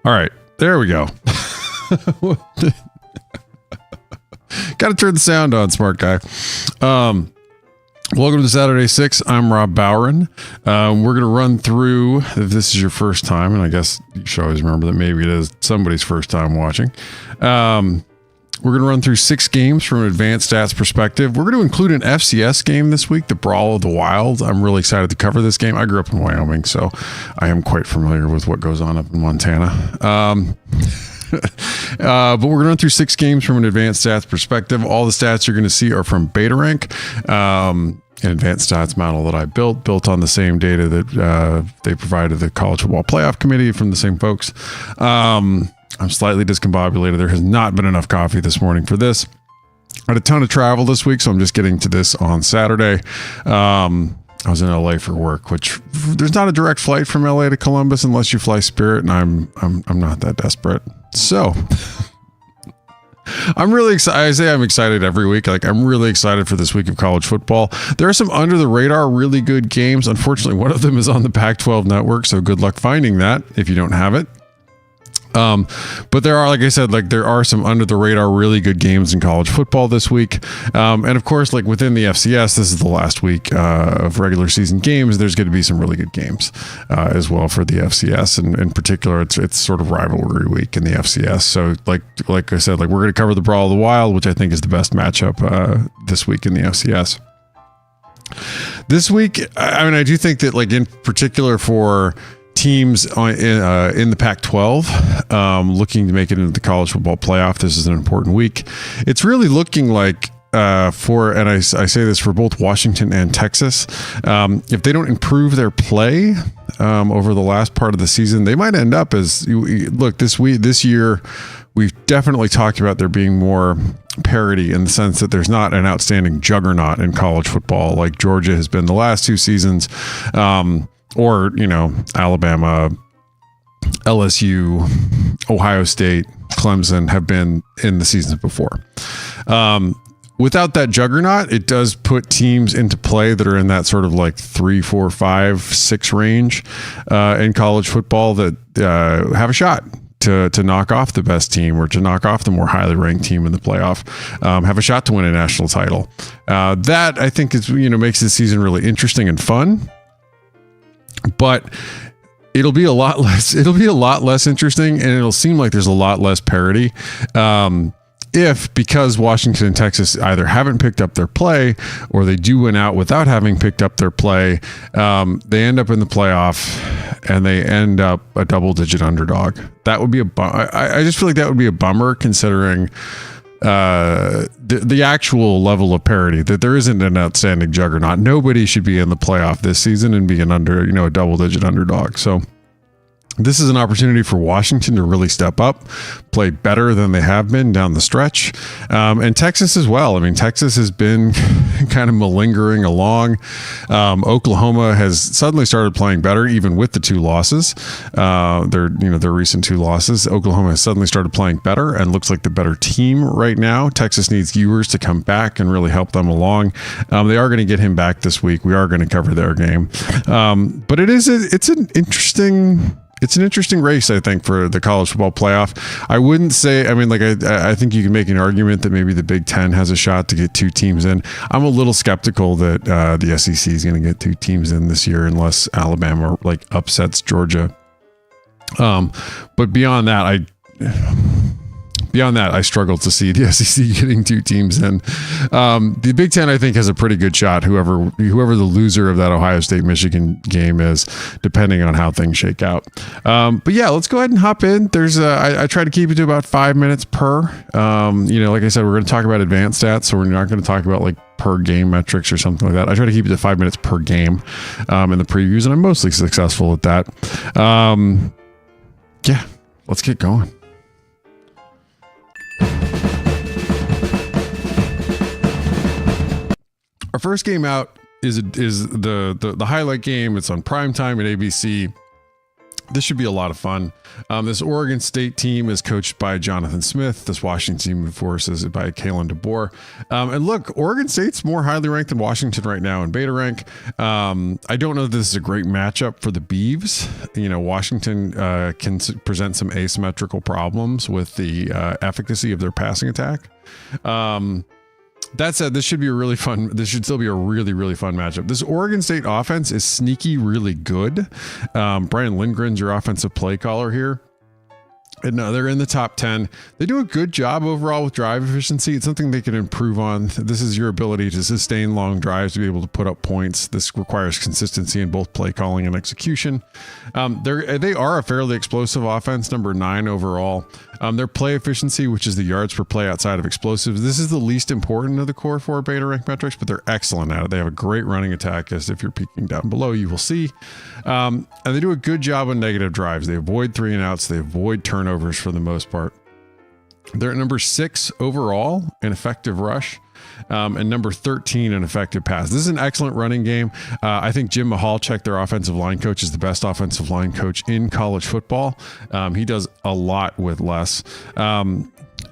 All right, there we go. Got to turn the sound on, smart guy. Welcome to Saturday 6. I'm Rob Bowron. We're going to run through, if this is your first time, and I guess you should always remember that maybe it is somebody's first time watching. We're going to run through 6 games from an advanced stats perspective. We're going to include an FCS game this week, the Brawl of the Wild. I'm really excited to cover this game. I grew up in Wyoming, so I am quite familiar with what goes on up in Montana. But we're going to run through 6 games from an advanced stats perspective. All the stats you're going to see are from BetaRank, an advanced stats model that I built on the same data that they provided the College Football Playoff Committee from the same folks. I'm slightly discombobulated. There has not been enough coffee this morning for this. I had a ton of travel this week, so I'm just getting to this on Saturday. I was in LA for work, which there's not a direct flight from LA to Columbus unless you fly Spirit, and I'm not that desperate. So I'm really excited. I say I'm excited every week. Like, I'm really excited for this week of college football. There are some under the radar, really good games. Unfortunately, one of them is on the Pac-12 network, so good luck finding that if you don't have it. But there are, like I said, there are some under the radar, really good games in college football this week. And of course, within the FCS, this is the last week of regular season games. There's going to be some really good games as well for the FCS. And in particular, it's sort of rivalry week in the FCS. So like I said, we're going to cover the Brawl of the Wild, which I think is the best matchup this week in the FCS. This week, I do think that in particular for teams in the Pac-12 looking to make it into the college football playoff, this is an important week. It's really looking like and I say this for both Washington and Texas, if they don't improve their play over the last part of the season, they might end up as this year. We've definitely talked about there being more parity in the sense that there's not an outstanding juggernaut in college football like Georgia has been the last 2 seasons. Or, Alabama, LSU, Ohio State, Clemson have been in the seasons before. Without that juggernaut, it does put teams into play that are in that sort of 3, 4, 5, 6 range in college football that have a shot to knock off the best team or to knock off the more highly ranked team in the playoff, have a shot to win a national title. That I think is, makes this season really interesting and fun. But it'll be a lot less interesting, and it'll seem like there's a lot less parity because Washington and Texas either haven't picked up their play or they do win out without having picked up their play. They end up in the playoff and they end up a double-digit underdog. That would be I just feel like that would be a bummer considering the actual level of parity, that there isn't an outstanding juggernaut. Nobody should be in the playoff this season and be a double-digit underdog. So this is an opportunity for Washington to really step up, play better than they have been down the stretch. And Texas as well. Texas has been kind of malingering along. Oklahoma has suddenly started playing better, even with the 2 losses. Their recent 2 losses. Oklahoma has suddenly started playing better and looks like the better team right now. Texas needs Ewers to come back and really help them along. They are going to get him back this week. We are going to cover their game. But it's an interesting race, I think, for the college football playoff. I wouldn't say, I think you can make an argument that maybe the Big Ten has a shot to get 2 teams in. I'm a little skeptical that the SEC is going to get 2 teams in this year unless Alabama upsets Georgia. But beyond that, I struggle to see the SEC getting 2 teams in. The Big Ten, I think, has a pretty good shot, whoever the loser of that Ohio State-Michigan game is, depending on how things shake out. But yeah, let's go ahead and hop in. I try to keep it to about 5 minutes per. Like I said, we're going to talk about advanced stats, so we're not going to talk about per game metrics or something like that. I try to keep it to 5 minutes per game in the previews, and I'm mostly successful at that. Yeah, let's get going. Our first game out is the highlight game. It's on primetime at ABC. This should be a lot of fun. This Oregon State team is coached by Jonathan Smith. This Washington team, of course, is by Kalen DeBoer. And look, Oregon State's more highly ranked than Washington right now in beta rank. I don't know if this is a great matchup for the Beavs. Washington can present some asymmetrical problems with the efficacy of their passing attack. That said, this should still be a really, really fun matchup. This Oregon State offense is sneaky really good. Brian Lindgren's your offensive play caller here. And they're in the top 10. They do a good job overall with drive efficiency. It's something they can improve on. This is your ability to sustain long drives to be able to put up points. This requires consistency in both play calling and execution. They are a fairly explosive offense, number 9 overall. Their play efficiency, which is the yards per play outside of explosives, this is the least important of the core 4 beta rank metrics, but they're excellent at it. They have a great running attack, as if you're peeking down below, you will see. And they do a good job on negative drives. They avoid 3 and outs. They avoid turnovers for the most part. They're at number 6 overall in effective rush, and number 13 in effective pass. This is an excellent running game. I think Jim Mahalchek, their offensive line coach, is the best offensive line coach in college football. He does a lot with less.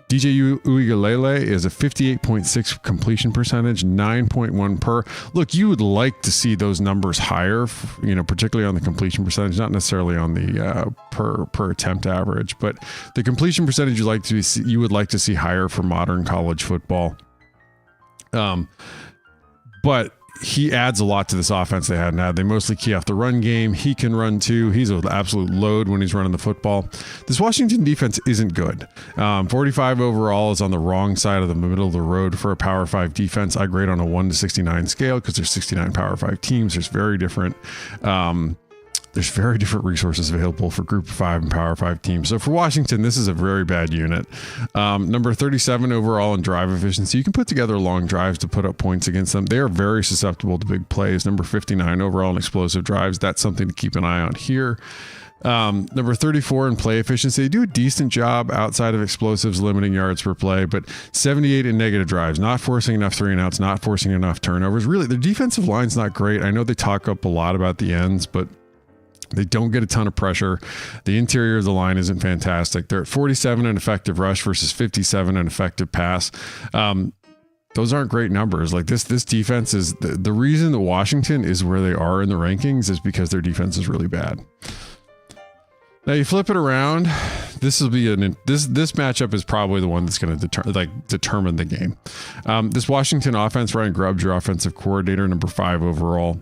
DJ Uigalele is a 58.6 completion percentage, 9.1 per. Look, you would like to see those numbers higher, particularly on the completion percentage, not necessarily on the per attempt average, but the completion percentage you would like to see higher for modern college football. But he adds a lot to this offense they hadn't had. They mostly key off the run game. He can run too. He's an absolute load when he's running the football. This Washington defense isn't good. 45 overall is on the wrong side of the middle of the road for a Power 5 defense. I grade on a 1 to 69 scale because there's 69 Power 5 teams. There's very different resources available for Group 5 and Power 5 teams. So for Washington, this is a very bad unit. Number 37 overall in drive efficiency. You can put together long drives to put up points against them. They are very susceptible to big plays. Number 59 overall in explosive drives. That's something to keep an eye on here. Number 34 in play efficiency. They do a decent job outside of explosives, limiting yards per play, but 78 in negative drives, not forcing enough 3 and outs, not forcing enough turnovers. Really, their defensive line's not great. I know they talk up a lot about the ends, but they don't get a ton of pressure. The interior of the line isn't fantastic. They're at 47 in effective rush versus 57 in effective pass. Those aren't great numbers. Like this defense is the reason that Washington is where they are in the rankings is because their defense is really bad. Now you flip it around. This matchup is probably the one that's going to determine the game. This Washington offense, Ryan Grubbs, your offensive coordinator, number 5 overall.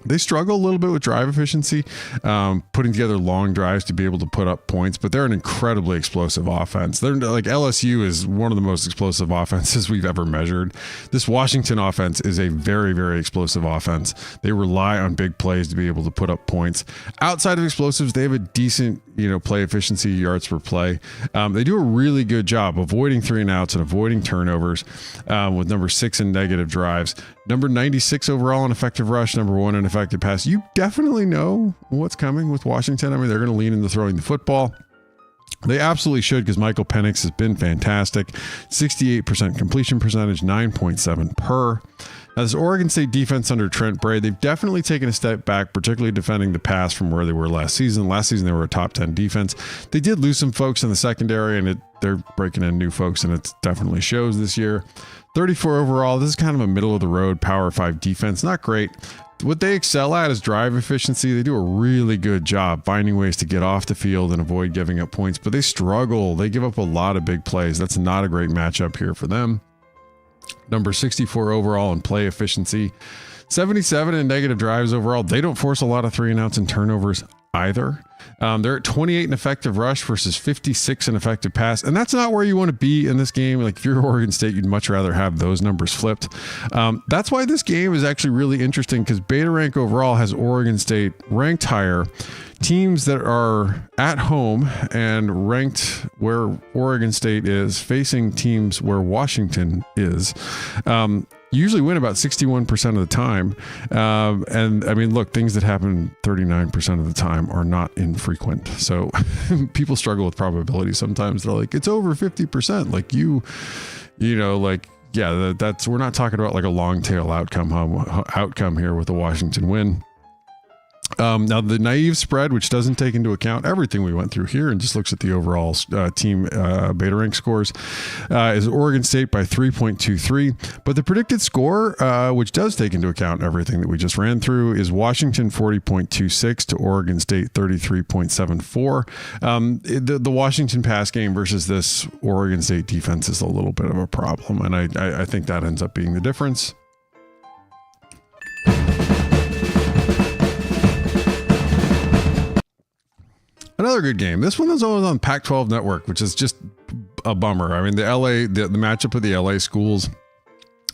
They struggle a little bit with drive efficiency, putting together long drives to be able to put up points, but they're an incredibly explosive offense. They're like LSU is one of the most explosive offenses we've ever measured. This Washington offense is a very, very explosive offense. They rely on big plays to be able to put up points. Outside of explosives, they have a decent, play efficiency, yards per play. They do a really good job avoiding 3 and outs and avoiding turnovers with number 6 in negative drives. Number 96 overall in effective rush, number 1 in effective pass. You definitely know what's coming with Washington. I mean, they're going to lean into throwing the football. They absolutely should because Michael Penix has been fantastic. 68% completion percentage, 9.7 per. Now, this Oregon State defense under Trent Bray, they've definitely taken a step back, particularly defending the pass from where they were last season. Last season, they were a top 10 defense. They did lose some folks in the secondary, and they're breaking in new folks, and it definitely shows this year. 34 overall. This is kind of a middle of the road Power 5 defense. Not great. What they excel at is drive efficiency. They do a really good job finding ways to get off the field and avoid giving up points, but they struggle. They give up a lot of big plays. That's not a great matchup here for them. Number 64 overall in play efficiency, 77 in negative drives overall. They don't force a lot of 3 and outs and turnovers either. They're at 28 in effective rush versus 56 in effective pass. And that's not where you want to be in this game. Like if you're Oregon State, you'd much rather have those numbers flipped. That's why this game is actually really interesting because Beta Rank overall has Oregon State ranked higher. Teams that are at home and ranked where Oregon State is facing teams where Washington is. Usually win about 61% of the time. And I mean, look, things that happen 39% of the time are not infrequent. So people struggle with probability. Sometimes they're like, it's over 50%. Like yeah, we're not talking about like a long tail outcome here with the Washington win. Now, the naive spread, which doesn't take into account everything we went through here and just looks at the overall team beta rank scores, is Oregon State by 3.23. But the predicted score, which does take into account everything that we just ran through, is Washington 40.26 to Oregon State 33.74. The Washington pass game versus this Oregon State defense is a little bit of a problem, and I think that ends up being the difference. Another good game. This one is always on Pac-12 Network, which is just a bummer. I mean, the matchup of the LA schools,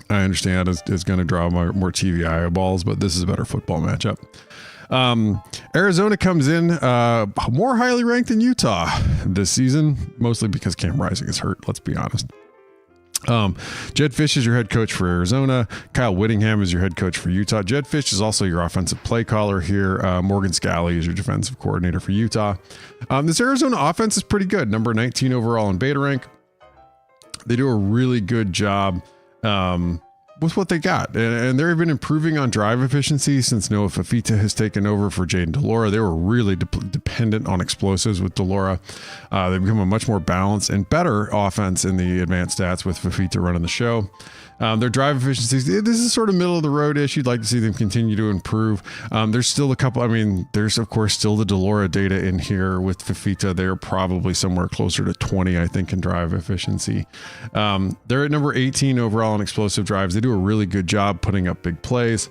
I understand, is going to draw more TV eyeballs, but this is a better football matchup. Arizona comes in more highly ranked than Utah this season, mostly because Cam Rising is hurt. Let's be honest. Jed Fish is your head coach for Arizona. Kyle Whittingham is your head coach for Utah. Jed Fish is also your offensive play caller here. Morgan Scalley is your defensive coordinator for Utah. This Arizona offense is pretty good. Number 19 overall in beta rank. They do a really good job with what they got. And they've been improving on drive efficiency since Noah Fafita has taken over for Jaden DeLora. They were really dependent on explosives with DeLora. They've become a much more balanced and better offense in the advanced stats with Fafita running the show. Their drive efficiencies, this is sort of middle of the road-ish. You'd like to see them continue to improve. There's still a couple, there's of course still the DeLora data in here with Fafita. They're probably somewhere closer to 20, I think, in drive efficiency. They're at number 18 overall in explosive drives. They do a really good job putting up big plays.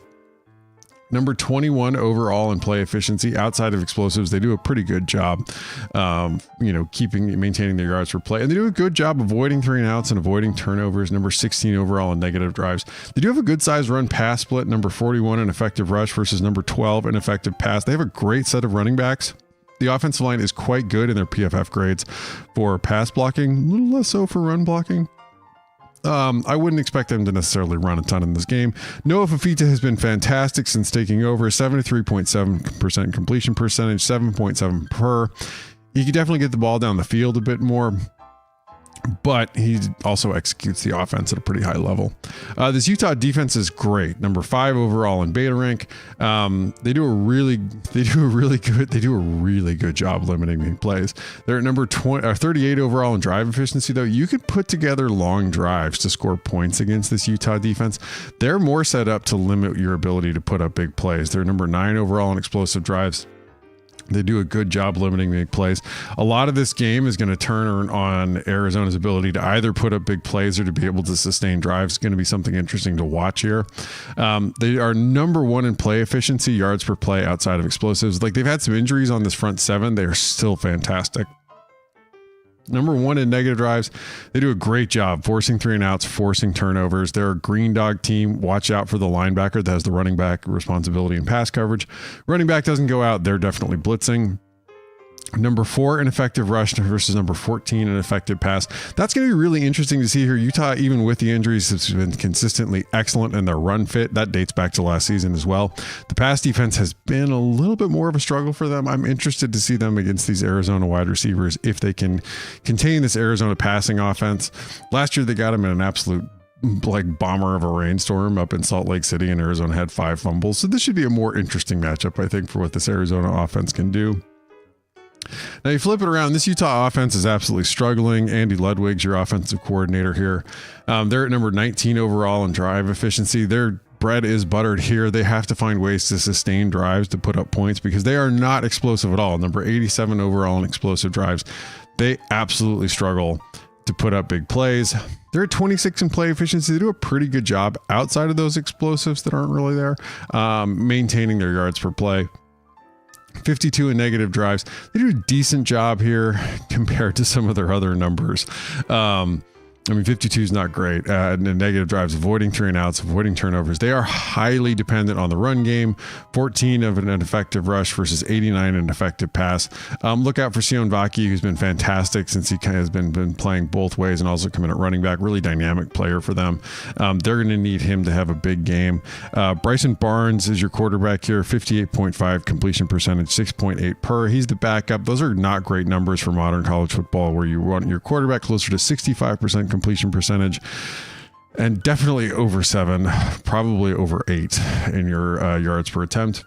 Number 21 overall in play efficiency outside of explosives. They do a pretty good job, maintaining their yards per play. And they do a good job avoiding 3 and outs and avoiding turnovers. Number 16 overall in negative drives. They do have a good size run pass split. Number 41 in effective rush versus number 12 in effective pass. They have a great set of running backs. The offensive line is quite good in their PFF grades for pass blocking, a little less so for run blocking. I wouldn't expect them to necessarily run a ton in this game. Noah Fafita has been fantastic since taking over. 73.7% completion percentage, 7.7 per. He could definitely get the ball down the field a bit more, but he also executes the offense at a pretty high level. This Utah defense is great. Number 5 overall in beta rank. They do a really good job limiting big plays. They're at number 38 overall in drive efficiency, though. You could put together long drives to score points against this Utah defense. They're more set up to limit your ability to put up big plays. They're number 9 overall in explosive drives. They do a good job limiting big plays. A lot of this game is going to turn on Arizona's ability to either put up big plays or to be able to sustain drives. It's going to be something interesting to watch here. They are number 1 in play efficiency, yards per play outside of explosives. Like, they've had some injuries on this front 7. They are still fantastic. Number 1 in negative drives. They do a great job forcing 3 and outs, forcing turnovers. They're a green dog team. Watch out for the linebacker that has the running back responsibility in pass coverage. Running back doesn't go out. They're definitely blitzing. Number 4 in effective rush versus number 14 in effective pass. That's going to be really interesting to see here. Utah, even with the injuries, has been consistently excellent in their run fit. That dates back to last season as well. The pass defense has been a little bit more of a struggle for them. I'm interested to see them against these Arizona wide receivers if they can contain this Arizona passing offense. Last year, they got them in an absolute bomber of a rainstorm up in Salt Lake City, and Arizona had 5 fumbles. So this should be a more interesting matchup, I think, for what this Arizona offense can do. Now you flip it around. This Utah offense is absolutely struggling. Andy Ludwig's your offensive coordinator here. They're at number 19 overall in drive efficiency. Their bread is buttered here. They have to find ways to sustain drives to put up points because they are not explosive at all. Number 87 overall in explosive drives. They absolutely struggle to put up big plays. They're at 26 in play efficiency. They do a pretty good job outside of those explosives that aren't really there, maintaining their yards per play. 52 in negative drives. They do a decent job here compared to some of their other numbers. 52 is not great. Negative drives, avoiding 3 and outs, avoiding turnovers. They are highly dependent on the run game. 14 of an effective rush versus 89 in effective pass. Look out for Sion Vaki, who's been fantastic since he has been playing both ways and also coming at running back. Really dynamic player for them. They're going to need him to have a big game. Bryson Barnes is your quarterback here. 58.5 completion percentage, 6.8 per. He's the backup. Those are not great numbers for modern college football, where you want your quarterback closer to 65% completion percentage and definitely over 7, probably over 8 in your yards per attempt.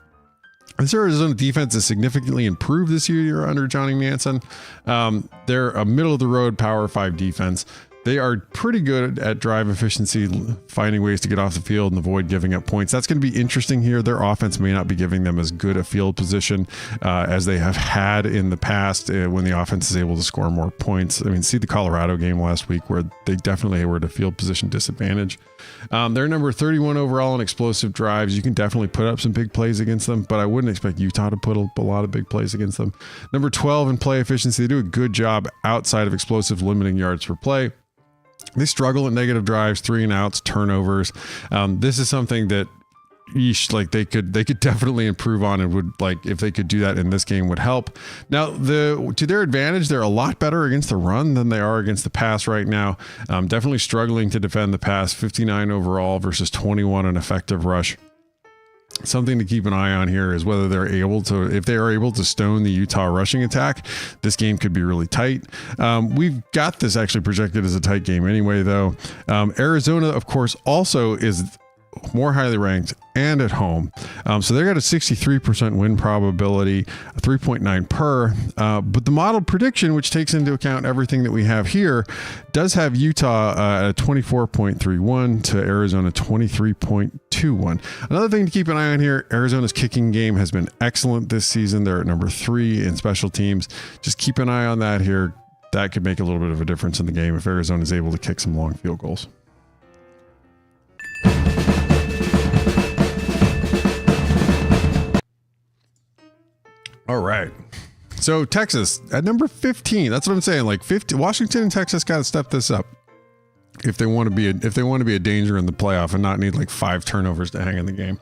This Arizona defense is significantly improved this year under Johnny Manson. They're a middle-of-the-road Power 5 defense. They are pretty good at drive efficiency, finding ways to get off the field and avoid giving up points. That's going to be interesting here. Their offense may not be giving them as good a field position as they have had in the past when the offense is able to score more points. I mean, see the Colorado game last week where they definitely were at a field position disadvantage. They're number 31 overall in explosive drives. You can definitely put up some big plays against them, but I wouldn't expect Utah to put a lot of big plays against them. Number 12 in play efficiency. They do a good job outside of explosive limiting yards per play. They struggle at negative drives, 3 and outs, turnovers. This is something that they could definitely improve on, and would, like, if they could do that in this game, would help. Now, to their advantage, they're a lot better against the run than they are against the pass right now. Definitely struggling to defend the pass, 59 overall versus 21 in effective rush. Something to keep an eye on here is whether if they are able to stone the Utah rushing attack, this game could be really tight. We've got this actually projected as a tight game anyway, though. Arizona, of course, also is more highly ranked and at home. So they got a 63% win probability, 3.9 per. But the model prediction, which takes into account everything that we have here, does have Utah at 24.31 to Arizona 23.21. Another thing to keep an eye on here, Arizona's kicking game has been excellent this season. They're at number 3 in special teams. Just keep an eye on that here. That could make a little bit of a difference in the game if Arizona is able to kick some long field goals. All right. So Texas at number 15. That's what I'm saying. Like 50, Washington and Texas got to step this up if they want to be a danger in the playoff and not need like 5 turnovers to hang in the game.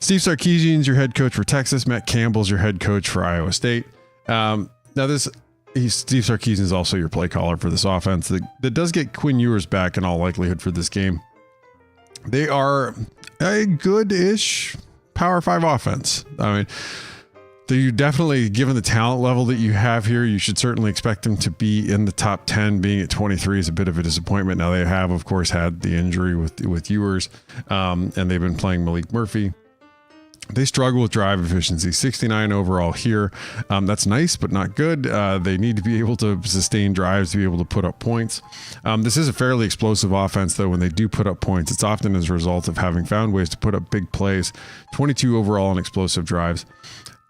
Steve Sarkisian's your head coach for Texas. Matt Campbell's your head coach for Iowa State. Steve Sarkisian is also your play caller for this offense. That does get Quinn Ewers back in all likelihood for this game. They are a good-ish Power 5 offense. I mean, you definitely, given the talent level that you have here, you should certainly expect them to be in the top 10. Being at 23 is a bit of a disappointment. Now, they have, of course, had the injury with Ewers, and they've been playing Malik Murphy. They struggle with drive efficiency, 69 overall here. That's nice, but not good. They need to be able to sustain drives to be able to put up points. This is a fairly explosive offense, though. When they do put up points, it's often as a result of having found ways to put up big plays. 22 overall in explosive drives.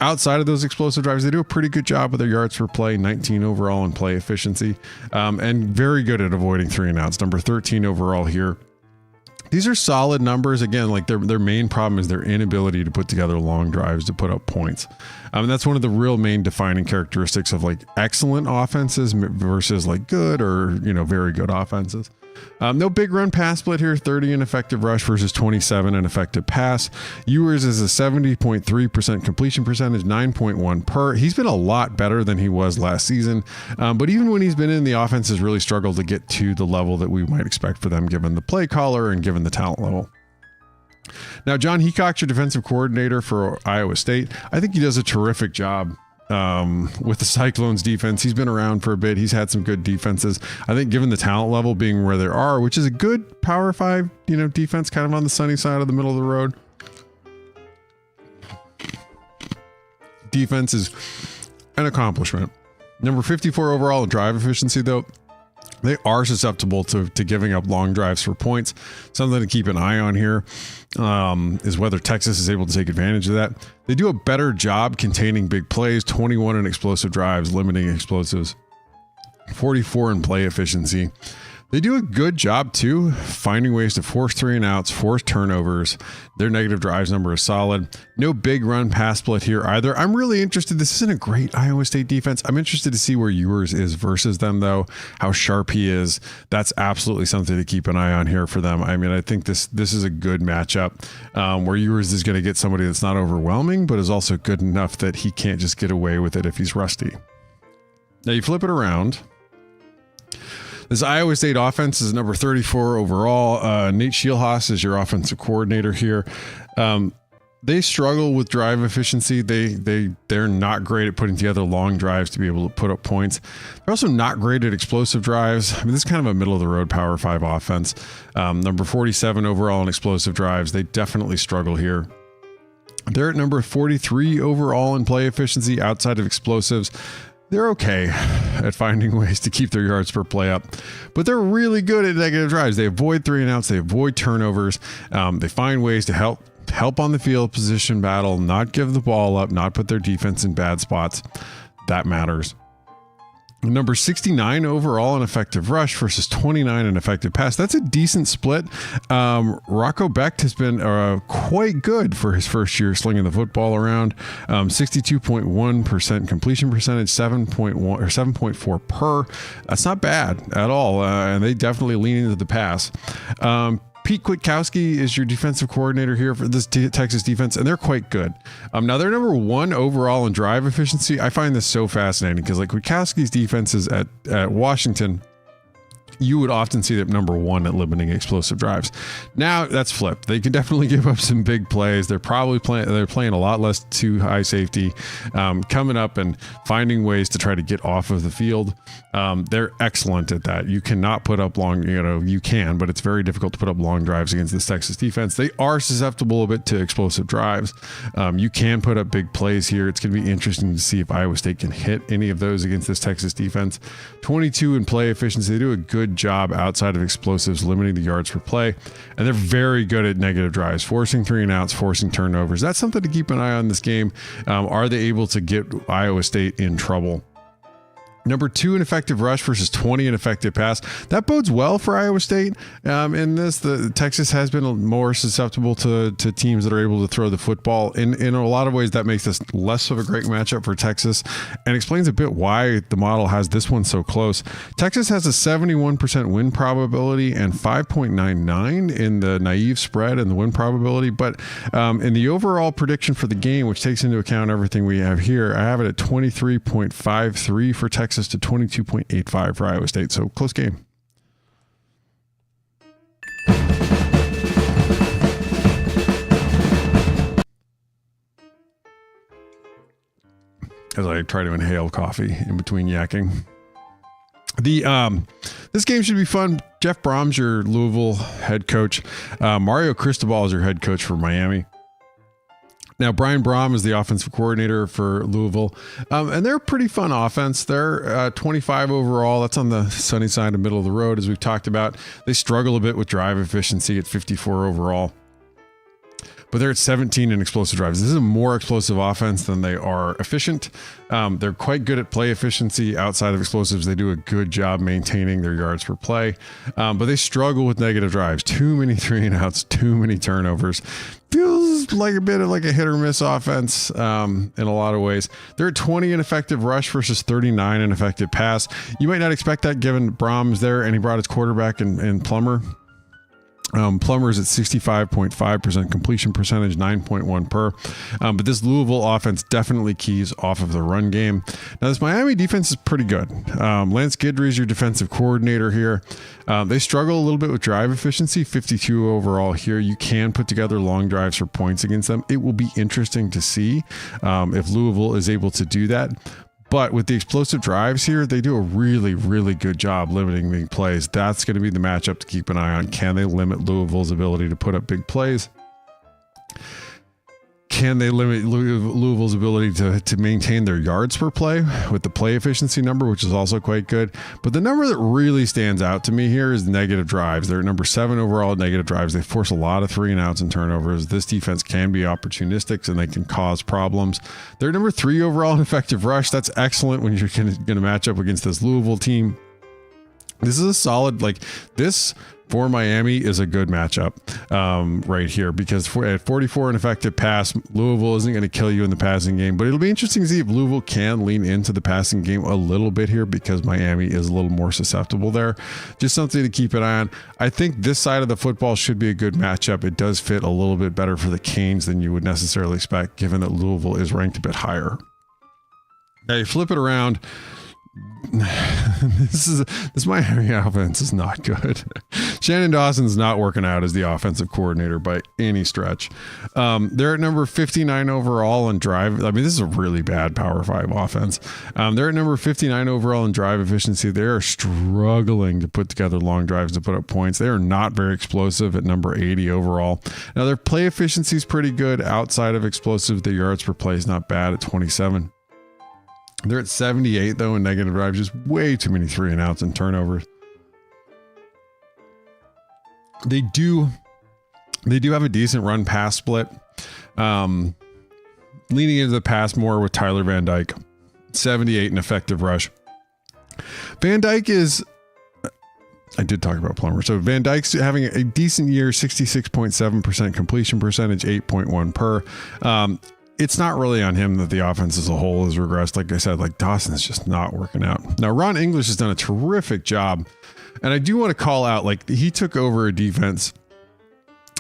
Outside of those explosive drives, they do a pretty good job with their yards per play, 19 overall in play efficiency, and very good at avoiding 3 and outs. Number 13 overall here. These are solid numbers. Again, like their main problem is their inability to put together long drives to put up points. That's one of the real main defining characteristics of like excellent offenses versus like good or, very good offenses. No big run pass split here, 30 in effective rush versus 27 in effective pass. Ewers is a 70.3% completion percentage, 9.1 per. He's been a lot better than he was last season. But even when he's been in, the offense has really struggled to get to the level that we might expect for them, given the play caller and given the talent level. Now, John Heacock's your defensive coordinator for Iowa State. I think he does a terrific job with the Cyclones defense. He's been around for a bit. He's had some good defenses. I think given the talent level being where they are, which is a good Power 5, defense, kind of on the sunny side of the middle of the road. Defense is an accomplishment. Number 54 overall in drive efficiency, though. They are susceptible to giving up long drives for points. Something to keep an eye on here is whether Texas is able to take advantage of that. They do a better job containing big plays, 21 in explosive drives, limiting explosives, 44 in play efficiency. They do a good job, too, finding ways to force 3 and outs, force turnovers. Their negative drives number is solid. No big run pass split here either. I'm really interested. This isn't a great Iowa State defense. I'm interested to see where Ewers is versus them, though, how sharp he is. That's absolutely something to keep an eye on here for them. I mean, I think this is a good matchup where Ewers is going to get somebody that's not overwhelming, but is also good enough that he can't just get away with it if he's rusty. Now, you flip it around. This Iowa State offense is number 34 overall. Nate Scheelhaas is your offensive coordinator here. They struggle with drive efficiency. They're not great at putting together long drives to be able to put up points. They're also not great at explosive drives. I mean, this is kind of a middle of the road Power 5 offense. Number 47 overall in explosive drives. They definitely struggle here. They're at number 43 overall in play efficiency outside of explosives. They're okay at finding ways to keep their yards per play up, but they're really good at negative drives. They avoid 3 and outs. They avoid turnovers. They find ways to help on the field position battle, not give the ball up, not put their defense in bad spots. That matters. Number 69 overall in effective rush versus 29 in effective pass. That's a decent split. Rocco Becht has been quite good for his first year slinging the football around. 62.1% completion percentage, 7.1 or 7.4 per. That's not bad at all. And they definitely lean into the pass. Pete Kwiatkowski is your defensive coordinator here for this Texas defense, and they're quite good. Now they're number 1 overall in drive efficiency. I find this so fascinating because like Kwiatkowski's defenses at Washington, you would often see them number 1 at limiting explosive drives. Now that's flipped. They can definitely give up some big plays. They're probably playing a lot less too high safety, coming up and finding ways to try to get off of the field. They're excellent at that. You cannot put up long, you can, but it's very difficult to put up long drives against this Texas defense. They are susceptible a bit to explosive drives. You can put up big plays here. It's going to be interesting to see if Iowa State can hit any of those against this Texas defense. 22 in play efficiency. They do a good job outside of explosives, limiting the yards per play, and they're very good at negative drives, forcing 3 and outs, forcing turnovers. That's something to keep an eye on this game. Are they able to get Iowa State in trouble? Number 2 in effective rush versus 20 in effective pass. That bodes well for Iowa State. In this, Texas has been more susceptible to teams that are able to throw the football. In a lot of ways, that makes this less of a great matchup for Texas and explains a bit why the model has this one so close. Texas has a 71% win probability and 5.99 in the naive spread and the win probability. But in the overall prediction for the game, which takes into account everything we have here, I have it at 23.53 for Texas to 22.85 for Iowa State. So close game. As I try to inhale coffee in between yakking. This game should be fun. Jeff Brom's your Louisville head coach. Mario Cristobal is your head coach for Miami. Now, Brian Brom is the offensive coordinator for Louisville, and they're a pretty fun offense. They're 25 overall. That's on the sunny side of middle of the road, as we've talked about. They struggle a bit with drive efficiency at 54 overall, but they're at 17 in explosive drives. This is a more explosive offense than they are efficient. They're quite good at play efficiency outside of explosives. They do a good job maintaining their yards per play, but they struggle with negative drives. Too many 3 and outs, too many turnovers. Feels like a bit of like a hit or miss offense in a lot of ways. They're at 20 in effective rush versus 39 in effective pass. You might not expect that given Brom's there and he brought his quarterback in Plummer. Plummer's at 65.5% completion percentage, 9.1 per. But this Louisville offense definitely keys off of the run game. Now, this Miami defense is pretty good. Lance Guidry is your defensive coordinator here. They struggle a little bit with drive efficiency, 52 overall here. You can put together long drives for points against them. It will be interesting to see if Louisville is able to do that. But with the explosive drives here, they do a really, really good job limiting big plays. That's going to be the matchup to keep an eye on. Can they limit Louisville's ability to put up big plays? Can they limit Louisville's ability to maintain their yards per play with the play efficiency number, which is also quite good? But the number that really stands out to me here is negative drives. They're number 7 overall negative drives. They force a lot of 3 and outs and turnovers. This defense can be opportunistic and they can cause problems. They're number 3 overall in effective rush. That's excellent when you're going to match up against this Louisville team. This is a solid, this for Miami is a good matchup right here because at 44 in effective pass, Louisville isn't going to kill you in the passing game, but it'll be interesting to see if Louisville can lean into the passing game a little bit here because Miami is a little more susceptible there. Just something to keep an eye on. I think this side of the football should be a good matchup. It does fit a little bit better for the Canes than you would necessarily expect given that Louisville is ranked a bit higher. Now you flip it around. This Miami offense is not good. Shannon Dawson's not working out as the offensive coordinator by any stretch. They're at number 59 overall in drive. I mean, this is a really bad Power 5 offense. They're at number 59 overall in drive efficiency. They are struggling to put together long drives to put up points. They are not very explosive at number 80 overall. Now, their play efficiency is pretty good outside of explosive. The yards per play is not bad at 27. They're at 78, though, in negative drives. Just way too many 3-and-outs and turnovers. They do have a decent run-pass split. Leaning into the pass more with Tyler Van Dyke. 78 in effective rush. Van Dyke is... I did talk about Plummer. So Van Dyke's having a decent year, 66.7% completion percentage, 8.1 per. It's not really on him that the offense as a whole has regressed. Like I said, like Dawson's just not working out. Now, Ron English has done a terrific job. And I do want to call out, like, he took over a defense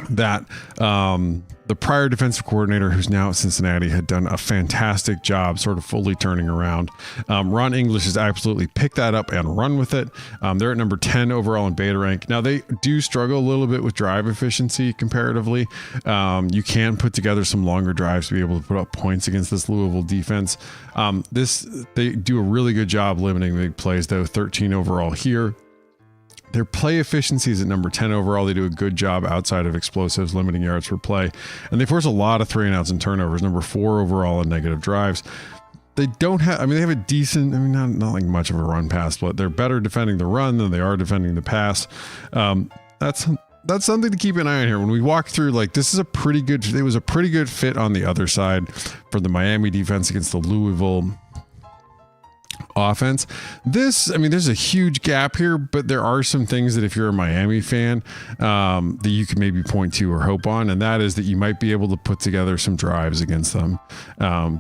that the prior defensive coordinator, who's now at Cincinnati, had done a fantastic job sort of fully turning around. Ron English has absolutely picked that up and run with it. They're at number 10 overall in beta rank. Now, they do struggle a little bit with drive efficiency comparatively. You can put together some longer drives to be able to put up points against this Louisville defense. They do a really good job limiting big plays, though. 13 overall here. Their play efficiency is at number 10 overall. They do a good job outside of explosives, limiting yards per play. And they force a lot of 3-and-outs and turnovers. Number 4 overall in negative drives. They don't have, I mean, they have a decent, I mean, not like much of a run pass split. They're better defending the run than they are defending the pass. That's something to keep an eye on here. When we walk through, like, this is it was a pretty good fit on the other side for the Miami defense against the Louisville offense. I mean, there's a huge gap here, but there are some things that if you're a Miami fan, that you can maybe point to or hope on, and that is that you might be able to put together some drives against them,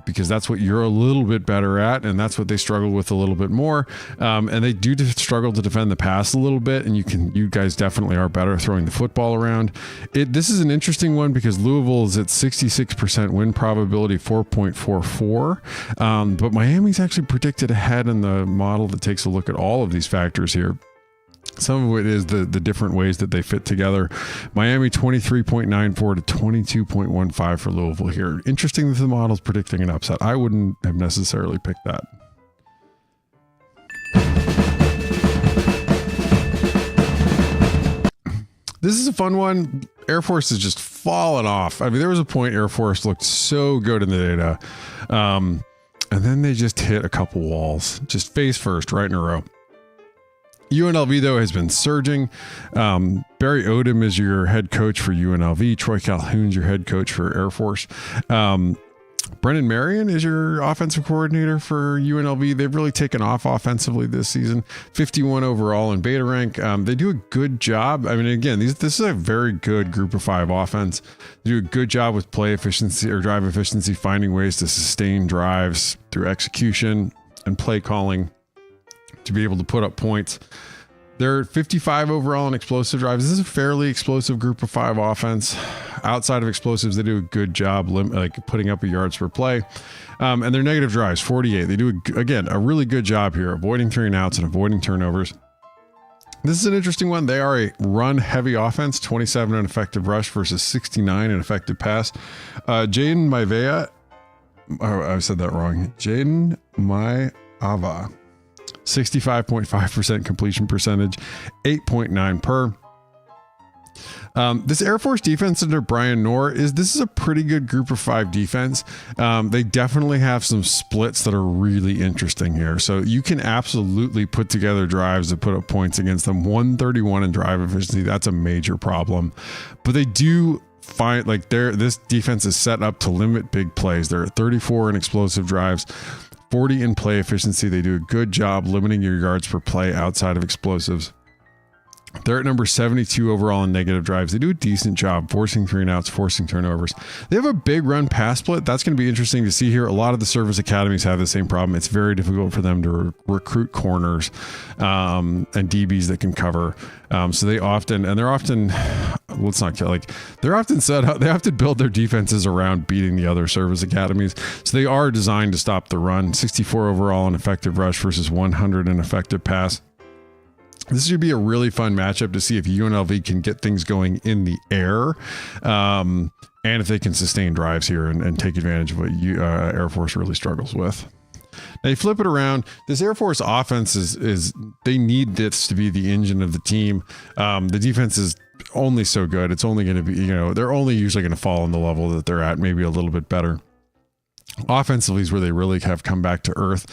because that's what you're a little bit better at, and that's what they struggle with a little bit more. And they do struggle to defend the pass a little bit, and you guys definitely are better throwing the football around. This is an interesting one because Louisville is at 66% win probability, 4.44, but Miami's actually predicted ahead in the model that takes a look at all of these factors here. Some of it is the different ways that they fit together. Miami 23.94 to 22.15 for Louisville here. Interesting that the model's predicting an upset. I wouldn't have necessarily picked that. This is a fun one. Air Force has just fallen off. I mean, there was a point Air Force looked so good in the data. And then they just hit a couple walls, just face first, right in a row. UNLV, though, has been surging. Barry Odom is your head coach for UNLV. Troy Calhoun's your head coach for Air Force. Brennan Marion is your offensive coordinator for UNLV. They've really taken off offensively this season. 51 overall in beta rank. They do a good job. I mean, again, this is a very good group of 5 offense. They do a good job with play efficiency or drive efficiency, finding ways to sustain drives through execution and play calling to be able to put up points. They're 55 overall in explosive drives. This is a fairly explosive group of 5 offense. Outside of explosives, they do a good job like putting up a yards per play. And their negative drives, 48. They do, again, a really good job here, avoiding 3-and-outs and avoiding turnovers. This is an interesting one. They are a run-heavy offense, 27 in effective rush versus 69 in effective pass. Jaden Maivia, I said that wrong. Jaden Maiava. 65.5% completion percentage, 8.9 per. This Air Force defense under Brian Knorr this is a pretty good group of 5 defense. They definitely have some splits that are really interesting here. So you can absolutely put together drives that put up points against them. 131 in drive efficiency. That's a major problem, but they do find like this defense is set up to limit big plays. They're at 34 in explosive drives, 40 in play efficiency. They do a good job limiting your yards per play outside of explosives. They're at number 72 overall in negative drives. They do a decent job forcing 3-and-outs, forcing turnovers. They have a big run pass split. That's going to be interesting to see here. A lot of the service academies have the same problem. It's very difficult for them to recruit corners and DBs that can cover. So they're often set up. They have to build their defenses around beating the other service academies. So they are designed to stop the run. 64 overall in effective rush versus 100 in effective pass. This should be a really fun matchup to see if UNLV can get things going in the air, and if they can sustain drives here and take advantage of what Air Force really struggles with. Now you flip it around. This Air Force offense is they need this to be the engine of the team. The defense is only so good. It's only going to be, they're only usually going to fall on the level that they're at, maybe a little bit better. Offensively is where they really have come back to earth.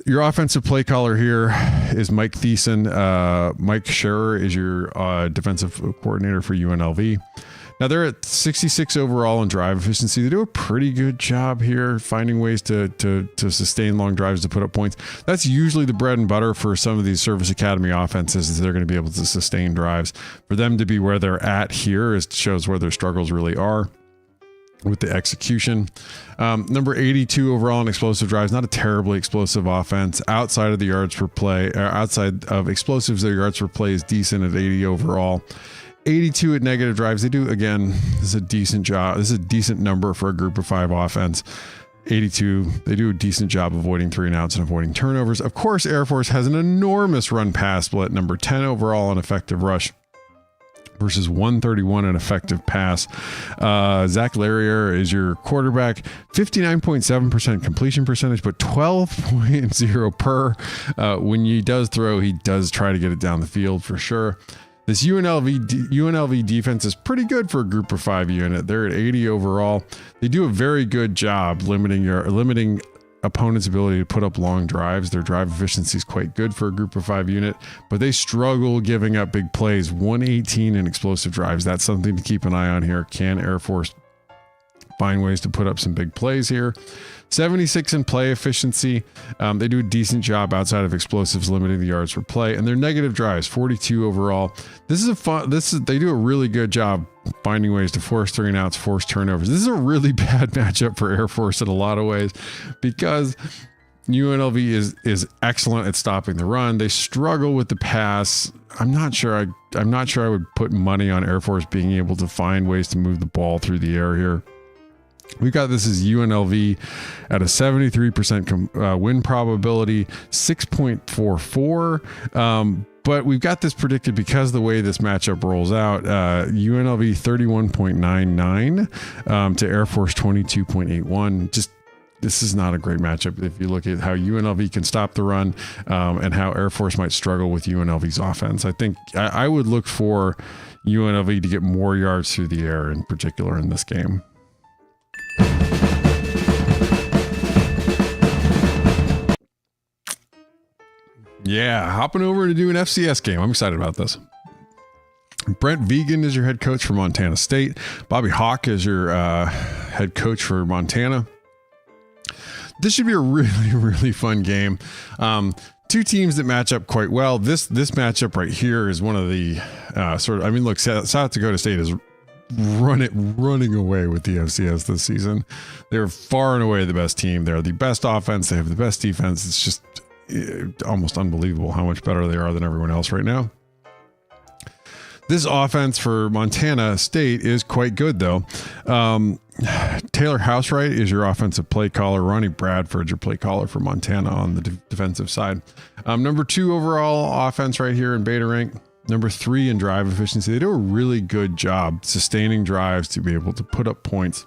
Your offensive play caller here is Mike Thiessen. Mike Scherer is your defensive coordinator for UNLV. Now they're at 66 overall in drive efficiency. They do a pretty good job here finding ways to sustain long drives to put up points. That's usually the bread and butter for some of these Service Academy offenses, is they're going to be able to sustain drives. For them to be where they're at here shows where their struggles really are with the execution. Number 82 overall in explosive drives, not a terribly explosive offense. Outside of the yards per play, outside of explosives, their yards per play is decent at 80 overall. 82 at negative drives. They do, again, this is a decent job. This is a decent number for a group of 5 offense. 82, they do a decent job avoiding 3 and outs and avoiding turnovers. Of course, Air Force has an enormous run pass split, number 10 overall in effective rush versus 131 in effective pass. Zach Larrier is your quarterback, 59.7% completion percentage, but 12.0 per. When he does throw, he does try to get it down the field for sure. This UNLV defense is pretty good for a group of 5 unit. They're at 80 overall. They do a very good job limiting opponents' ability to put up long drives. Their drive efficiency is quite good for a group of 5 unit, but they struggle giving up big plays. 118 in explosive drives. That's something to keep an eye on here. Can Air Force find ways to put up some big plays here? 76 in play efficiency. They do a decent job outside of explosives, limiting the yards per play, and their negative drives, 42 overall. They do a really good job finding ways to force 3 and outs, force turnovers. This is a really bad matchup for Air Force in a lot of ways, because UNLV is excellent at stopping the run. They struggle with the pass. I'm not sure I would put money on Air Force being able to find ways to move the ball through the air here. We've got this as UNLV at a 73% win probability, 6.44. But we've got this predicted because of the way this matchup rolls out. UNLV 31.99 to Air Force 22.81. This is not a great matchup if you look at how UNLV can stop the run, and how Air Force might struggle with UNLV's offense. I think I would look for UNLV to get more yards through the air, in particular in this game. Yeah, hopping over to do an FCS game. I'm excited about this. Brent Vegan is your head coach for Montana State. Bobby Hawk is your head coach for Montana. This should be a really, really fun game. 2 teams that match up quite well. This matchup right here is one of the look, South Dakota State is running away with the FCS this season. They're far and away the best team. They're the best offense. They have the best defense. It's just almost unbelievable how much better they are than everyone else right now. This offense for Montana State is quite good, though. Taylor Housewright is your offensive play caller. Ronnie Bradford, your play caller for Montana on the defensive side. Number 2 overall offense right here in beta rank. Number 3 in drive efficiency. They do a really good job sustaining drives to be able to put up points.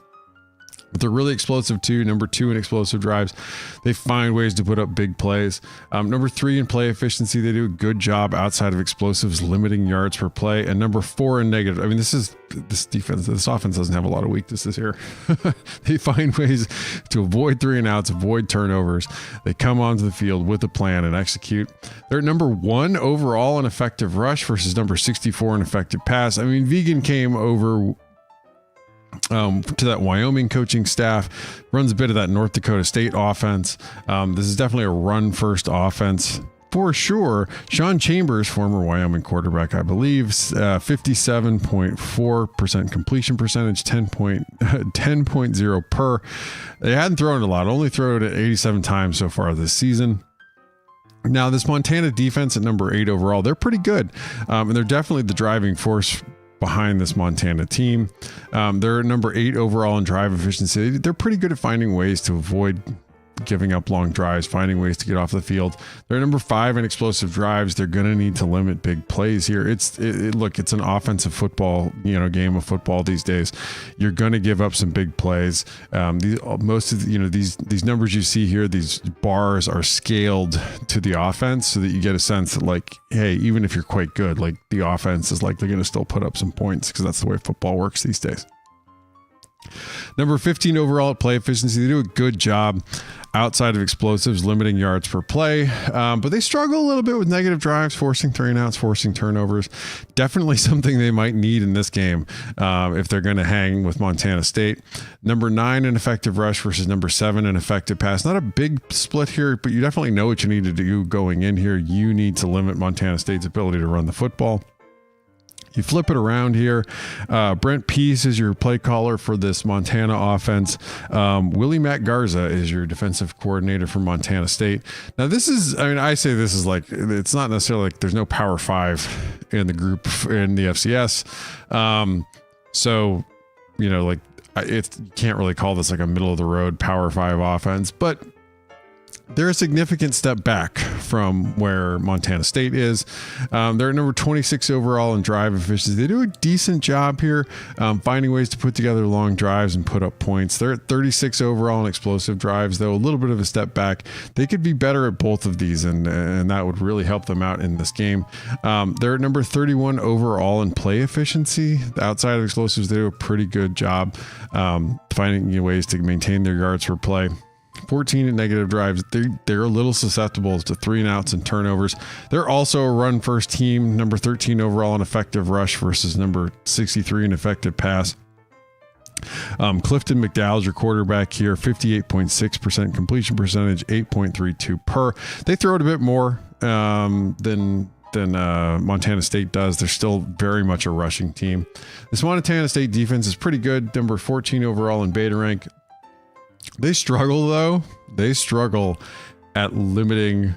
But they're really explosive too. Number 2 in explosive drives. They find ways to put up big plays. Number 3 in play efficiency. They do a good job outside of explosives, limiting yards per play. And number 4 in negative. I mean, this offense doesn't have a lot of weaknesses here. They find ways to avoid 3 and outs, avoid turnovers. They come onto the field with a plan and execute. They're number 1 overall in effective rush versus number 64 in effective pass. I mean, Vegan came over to that Wyoming coaching staff, runs a bit of that North Dakota State offense. This is definitely a run first offense for sure. Sean Chambers, former Wyoming quarterback, I believe, 57.4% completion percentage, 10.0 per. They hadn't thrown it a lot, only thrown it 87 times so far this season. Now, this Montana defense at number 8 overall, they're pretty good. And they're definitely the driving force behind this Montana team. They're number 8 overall in drive efficiency. They're pretty good at finding ways to avoid giving up long drives, finding ways to get off the field. They're number 5 in explosive drives. They're going to need to limit big plays here. Look, it's an offensive football, game of football these days. You're going to give up some big plays. These numbers you see here, these bars are scaled to the offense so that you get a sense that, like, hey, even if you're quite good, like, the offense is likely going to still put up some points because that's the way football works these days. Number 15 overall at play efficiency. They do a good job outside of explosives, limiting yards per play, but they struggle a little bit with negative drives, forcing 3-and-outs, forcing turnovers. Definitely something they might need in this game if they're going to hang with Montana State. Number 9 in effective rush versus number 7 in effective pass. Not a big split here, but you definitely know what you need to do going in here. You need to limit Montana State's ability to run the football. You flip it around here. Brent Pease is your play caller for this Montana offense. Willie Matt Garza is your defensive coordinator for Montana State. Now, I say this is like, it's not necessarily like there's no Power 5 in the group in the FCS. You can't really call this like a middle of the road Power 5 offense, but they're a significant step back from where Montana State is. They're at number 26 overall in drive efficiency. They do a decent job here finding ways to put together long drives and put up points. They're at 36 overall in explosive drives, though a little bit of a step back. They could be better at both of these, and that would really help them out in this game. They're at number 31 overall in play efficiency. Outside of explosives, they do a pretty good job finding ways to maintain their yards per play. 14 in negative drives. They're a little susceptible to 3-and-outs and turnovers. They're also a run first team, number 13 overall in effective rush versus number 63 in effective pass. Clifton McDowell's your quarterback here, 58.6% completion percentage, 8.32 per. They throw it a bit more than Montana State does. They're still very much a rushing team. This Montana State defense is pretty good, number 14 overall in beta rank. They struggle, though. They struggle at limiting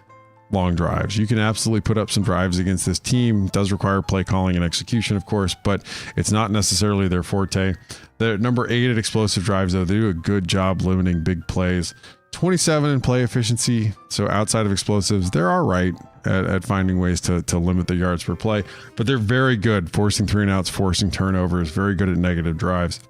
long drives. You can absolutely put up some drives against this team. It does require play calling and execution, of course, but it's not necessarily their forte. They're number 8 at explosive drives, though. They do a good job limiting big plays. 27 in play efficiency. So outside of explosives, they're all right at finding ways to limit the yards per play, but they're very good forcing 3-and-outs, forcing turnovers, very good at negative drives.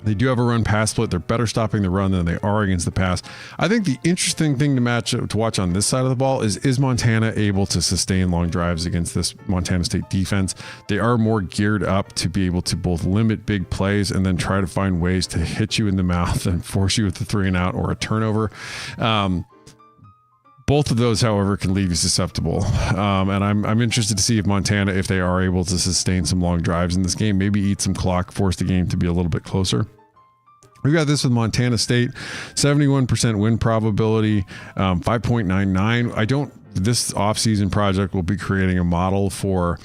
They do have a run-pass split. They're better stopping the run than they are against the pass. I think the interesting thing to watch on this side of the ball is Montana able to sustain long drives against this Montana State defense? They are more geared up to be able to both limit big plays and then try to find ways to hit you in the mouth and force you with a 3-and-out or a turnover. Both of those, however, can leave you susceptible. And I'm interested to see if Montana, if they are able to sustain some long drives in this game, maybe eat some clock, force the game to be a little bit closer. We've got this with Montana State, 71% win probability, 5.99. This offseason project will be creating a model for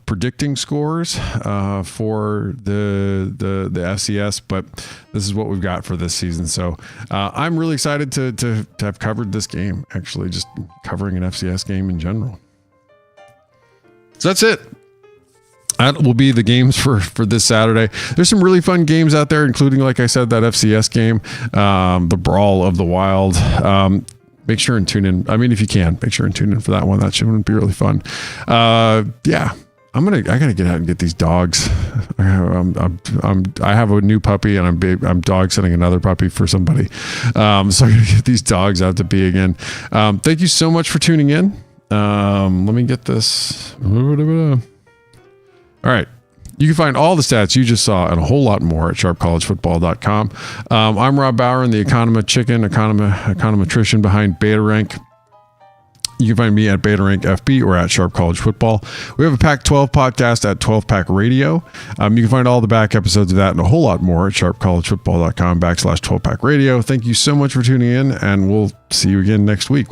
predicting scores for the FCS, but this is what we've got for this season. So I'm really excited to have covered this game, actually, just covering an FCS game in general. So that's it. That will be the games for this Saturday. There's some really fun games out there, including, like I said, that FCS game, the Brawl of the Wild. Make sure and tune in. I mean, if you can, make sure and tune in for that one. That should be really fun. Yeah, I gotta get out and get these dogs. I have a new puppy, and I'm dog sitting another puppy for somebody. So I gotta get these dogs out to be again. Thank you so much for tuning in. Let me get this. All right. You can find all the stats you just saw and a whole lot more at sharpcollegefootball.com. I'm Rob Bowron, the econometrician behind Beta Rank. You can find me at Beta Rank FB or at Sharp College Football. We have a Pac-12 podcast at 12 Pack Radio. You can find all the back episodes of that and a whole lot more at sharpcollegefootball.com/12 Pack Radio. Thank you so much for tuning in, and we'll see you again next week.